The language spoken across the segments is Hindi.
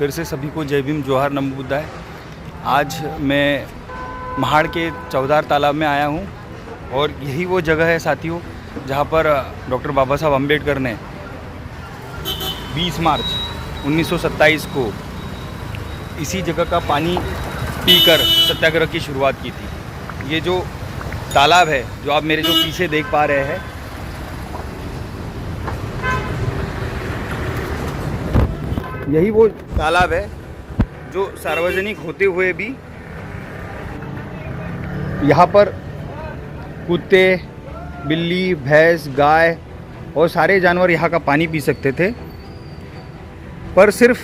फिर से सभी को जय भीम, जोहार, नमो बुद्धाय। आज मैं महाड़ के चौधार तालाब में आया हूँ और यही वो जगह है साथियों जहाँ पर डॉक्टर बाबा साहब अम्बेडकर ने 20 मार्च 1927 को इसी जगह का पानी पीकर सत्याग्रह की शुरुआत की थी। ये जो तालाब है जो आप मेरे जो पीछे देख पा रहे हैं, यही वो तालाब है जो सार्वजनिक होते हुए भी यहाँ पर कुत्ते, बिल्ली, भैंस, गाय और सारे जानवर यहाँ का पानी पी सकते थे, पर सिर्फ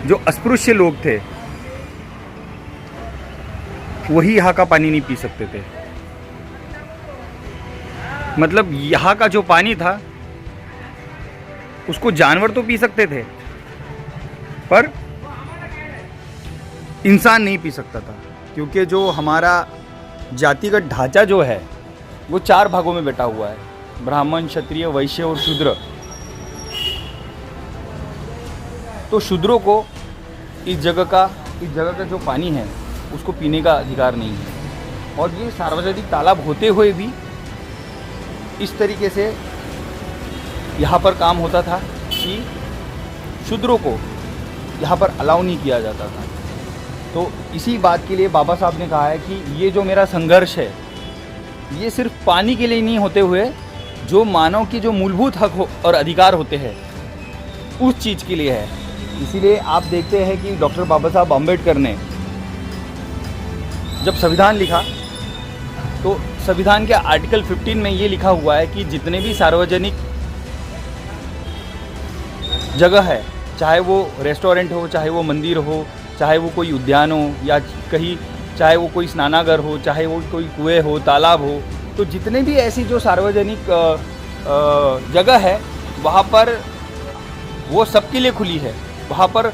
जो अस्पृश्य लोग थे वही यहाँ का पानी नहीं पी सकते थे। मतलब यहाँ का जो पानी था उसको जानवर तो पी सकते थे पर इंसान नहीं पी सकता था, क्योंकि जो हमारा जातिगत ढांचा जो है वो 4 भागों में बैठा हुआ है, ब्राह्मण, क्षत्रिय, वैश्य और शूद्र। तो शूद्रों को इस जगह का जो पानी है उसको पीने का अधिकार नहीं है। और ये सार्वजनिक तालाब होते हुए भी इस तरीके से यहाँ पर काम होता था कि शूद्रों को यहाँ पर अलाउ नहीं किया जाता था। तो इसी बात के लिए बाबा साहब ने कहा है कि ये जो मेरा संघर्ष है ये सिर्फ पानी के लिए नहीं होते हुए जो मानव की जो मूलभूत हक और अधिकार होते हैं उस चीज़ के लिए है। इसीलिए आप देखते हैं कि डॉक्टर बाबा साहब अम्बेडकर ने जब संविधान लिखा तो संविधान के आर्टिकल 15 में ये लिखा हुआ है कि जितने भी सार्वजनिक जगह है, चाहे वो रेस्टोरेंट हो, चाहे वो मंदिर हो, चाहे वो कोई उद्यान हो या कहीं, चाहे वो कोई स्नानागार हो, चाहे वो कोई कुएं हो, तालाब हो, तो जितने भी ऐसी जो सार्वजनिक जगह है वहाँ पर वो सबके लिए खुली है। वहाँ पर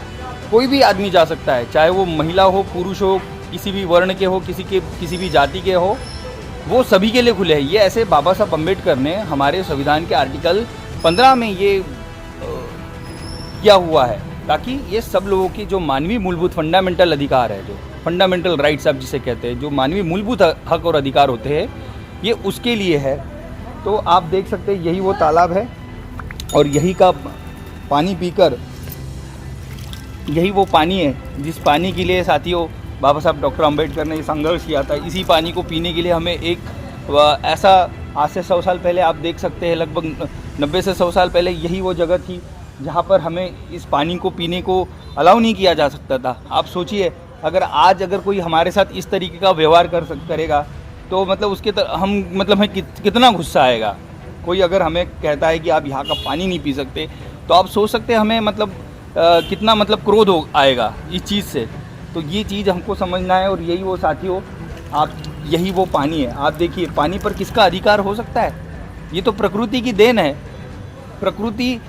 कोई भी आदमी जा सकता है, चाहे वो महिला हो, पुरुष हो, किसी भी वर्ण के हो, किसी भी जाति के हो, वो सभी के लिए खुले हैं। ये ऐसे बाबा साहब अम्बेडकर ने हमारे संविधान के आर्टिकल 15 में ये किया हुआ है, ताकि ये सब लोगों की जो मानवीय मूलभूत फंडामेंटल अधिकार है, जो फंडामेंटल राइट्स आप जिसे कहते हैं, जो मानवीय मूलभूत हक और अधिकार होते हैं, ये उसके लिए है। तो आप देख सकते हैं यही वो तालाब है और यही का पानी पीकर यही वो पानी है जिस पानी के लिए साथियों बाबा साहब डॉक्टर अम्बेडकर ने संघर्ष किया था। इसी पानी को पीने के लिए हमें एक ऐसा आज से 100 साल पहले आप देख सकते हैं, लगभग 90 से 100 साल पहले यही वो जगह थी जहाँ पर हमें इस पानी को पीने को अलाउ नहीं किया जा सकता था। आप सोचिए अगर कोई हमारे साथ इस तरीके का व्यवहार करेगा तो मतलब उसके हमें कितना गुस्सा आएगा। कोई अगर हमें कहता है कि आप यहाँ का पानी नहीं पी सकते तो आप सोच सकते हैं हमें कितना क्रोध आएगा इस चीज़ से। तो ये चीज़ हमको समझना है और यही वो साथियों यही वो पानी है। आप देखिए पानी पर किसका अधिकार हो सकता है? ये तो प्रकृति की देन है। प्रकृति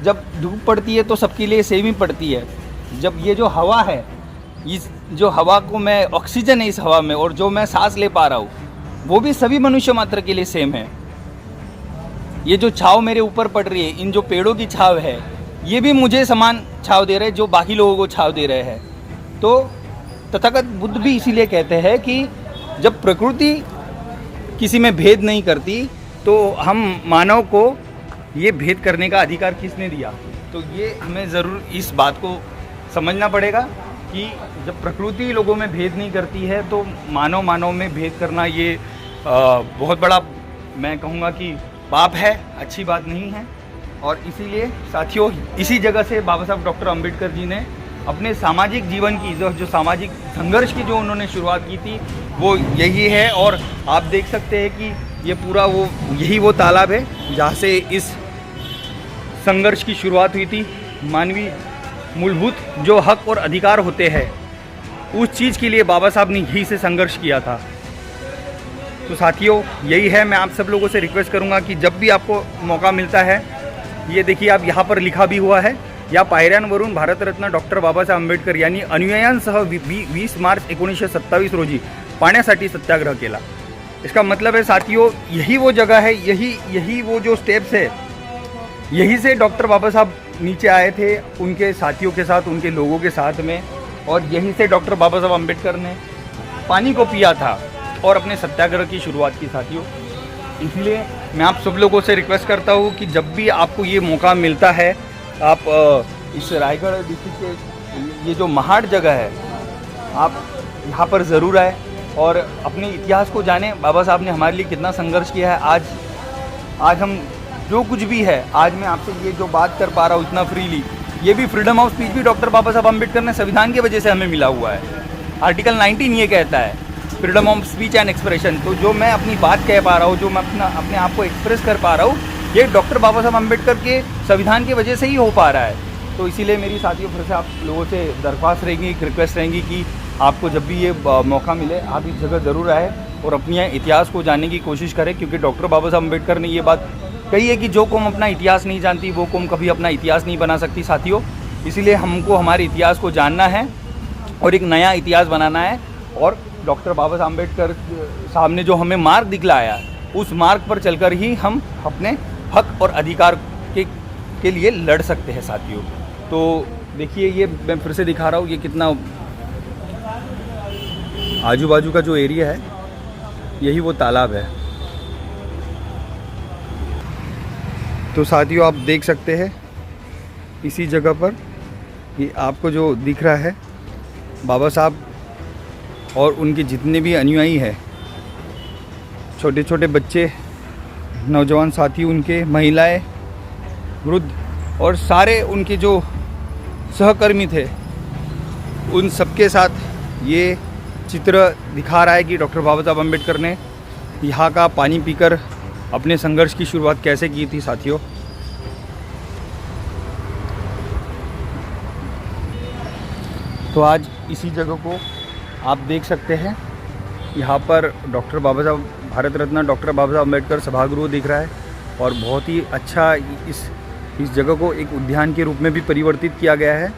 जब धूप पड़ती है तो सबके लिए सेम ही पड़ती है। जब ये जो हवा है, इस जो हवा को मैं ऑक्सीजन है इस हवा में और जो मैं सांस ले पा रहा हूँ वो भी सभी मनुष्य मात्र के लिए सेम है। ये जो छाँव मेरे ऊपर पड़ रही है, इन जो पेड़ों की छाँव है, ये भी मुझे समान छाँव दे रहे हैं जो बाकी लोगों को छाँव दे रहे हैं। तो तथागत बुद्ध भी इसीलिए कहते हैं कि जब प्रकृति किसी में भेद नहीं करती तो हम मानव को ये भेद करने का अधिकार किसने दिया? तो ये हमें ज़रूर इस बात को समझना पड़ेगा कि जब प्रकृति लोगों में भेद नहीं करती है तो मानव में भेद करना ये बहुत बड़ा, मैं कहूँगा कि पाप है, अच्छी बात नहीं है। और इसीलिए साथियों इसी जगह से बाबा साहब डॉक्टर अम्बेडकर जी ने अपने सामाजिक जीवन की जो सामाजिक संघर्ष की जो उन्होंने शुरुआत की थी वो यही है। और आप देख सकते हैं कि ये पूरा यही वो तालाब है जहाँ से इस संघर्ष की शुरुआत हुई थी। मानवीय मूलभूत जो हक और अधिकार होते हैं उस चीज़ के लिए बाबा साहब ने यही से संघर्ष किया था। तो साथियों यही है, मैं आप सब लोगों से रिक्वेस्ट करूंगा कि जब भी आपको मौका मिलता है, ये देखिए आप यहाँ पर लिखा भी हुआ है, या पायऱ्यांवरून भारतरत्न डॉक्टर बाबासाहेब आंबेडकर यांनी अनुयायांसह 20 मार्च 1927 रोजी पाण्यासाठी सत्याग्रह केला। इसका मतलब है साथियों यही वो जगह है, यही वो जो स्टेप्स है, यही से डॉक्टर बाबा साहब नीचे आए थे उनके साथियों के साथ, उनके लोगों के साथ में, और यहीं से डॉक्टर बाबा साहब अम्बेडकर ने पानी को पिया था और अपने सत्याग्रह की शुरुआत की साथियों। इसलिए मैं आप सब लोगों से रिक्वेस्ट करता हूँ कि जब भी आपको ये मौका मिलता है, आप इस रायगढ़ डिस्ट्रिक्ट के ये जो महाड़ जगह है, आप यहाँ पर ज़रूर आए और अपने इतिहास को जानें। बाबा साहब ने हमारे लिए कितना संघर्ष किया है। आज हम जो कुछ भी है, आज मैं आपसे ये जो बात कर पा रहा हूँ इतना फ्रीली, ये भी फ्रीडम ऑफ स्पीच भी डॉक्टर बाबा साहब अम्बेडकर ने संविधान की वजह से हमें मिला हुआ है। आर्टिकल 19 ये कहता है freedom of speech and expression. तो जो मैं अपनी बात कह पा रहा हूँ, जो मैं अपने आप को एक्सप्रेस कर पा रहा हूँ, ये डॉक्टर बाबा साहब अम्बेडकर के संविधान की वजह से ही हो पा रहा है। तो इसीलिए मेरी साथियों फिर से आप लोगों से दरख्वास्त रहेगी, एक रिक्वेस्ट रहेगी कि आपको जब भी ये मौका मिले आप इस जगह ज़रूर आए और अपने इतिहास को जानने की कोशिश करें, क्योंकि डॉक्टर बाबा साहब अम्बेडकर ने ये बात कही है कि जो कौम अपना इतिहास नहीं जानती वो कौम कभी अपना इतिहास नहीं बना सकती साथियों। इसीलिए हमको हमारे इतिहास को जानना है और एक नया इतिहास बनाना है, और डॉक्टर बाबा साहब अम्बेडकर साहब ने जो हमें मार्ग दिखलाया, उस मार्ग पर चलकर ही हम अपने हक और अधिकार के लिए लड़ सकते हैं साथियों। तो देखिए, ये मैं फिर से दिखा रहा हूँ, ये कितना आजू बाजू का जो एरिया है, यही वो तालाब है। तो साथियों, आप देख सकते हैं इसी जगह पर ये आपको जो दिख रहा है, बाबा साहब और उनके जितने भी अनुयायी हैं, छोटे छोटे बच्चे, नौजवान साथी उनके, महिलाएं, वृद्ध और सारे उनके जो सहकर्मी थे, उन सबके साथ ये चित्र दिखा रहा है कि डॉक्टर बाबा साहब अम्बेडकर ने यहाँ का पानी पीकर अपने संघर्ष की शुरुआत कैसे की थी साथियों। तो आज इसी जगह को आप देख सकते हैं, यहाँ पर डॉक्टर बाबा साहब, भारत रत्न डॉक्टर बाबा साहब अम्बेडकर सभागृह दिख रहा है, और बहुत ही अच्छा इस जगह को एक उद्यान के रूप में भी परिवर्तित किया गया है।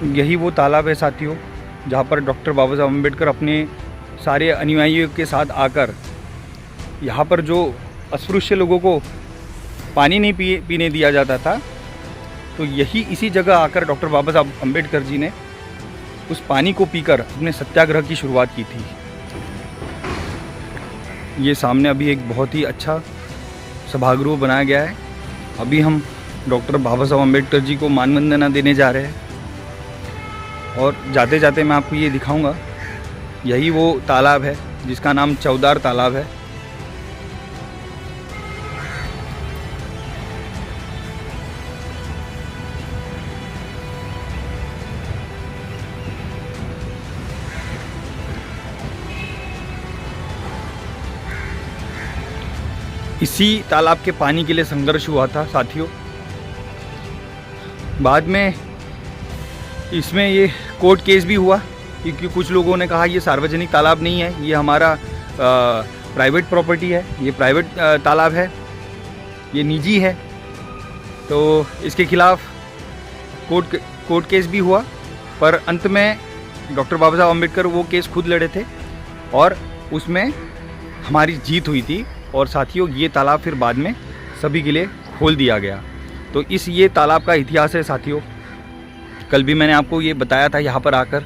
यही वो तालाब है साथियों, जहाँ पर डॉक्टर बाबा साहब अम्बेडकर अपने सारे अनुयायियों के साथ आकर, यहाँ पर जो अस्पृश्य लोगों को पानी नहीं पीने दिया जाता था, तो यही इसी जगह आकर डॉक्टर बाबा साहब अम्बेडकर जी ने उस पानी को पीकर अपने सत्याग्रह की शुरुआत की थी। ये सामने अभी एक बहुत ही अच्छा सभागृह बनाया गया है। अभी हम डॉक्टर बाबा साहब अम्बेडकर जी को मानवंदना देने जा रहे हैं, और जाते जाते मैं आपको ये दिखाऊंगा, यही वो तालाब है जिसका नाम चौदार तालाब है। इसी तालाब के पानी के लिए संघर्ष हुआ था साथियों। बाद में इसमें ये कोर्ट केस भी हुआ, क्योंकि कुछ लोगों ने कहा ये सार्वजनिक तालाब नहीं है, ये हमारा प्राइवेट प्रॉपर्टी है, ये प्राइवेट तालाब है, ये निजी है। तो इसके खिलाफ कोर्ट केस भी हुआ, पर अंत में डॉक्टर बाबा साहब अम्बेडकर वो केस खुद लड़े थे और उसमें हमारी जीत हुई थी। और साथियों, ये तालाब फिर बाद में सभी के लिए खोल दिया गया। तो ये तालाब का इतिहास है साथियों। कल भी मैंने आपको ये बताया था यहाँ पर आकर।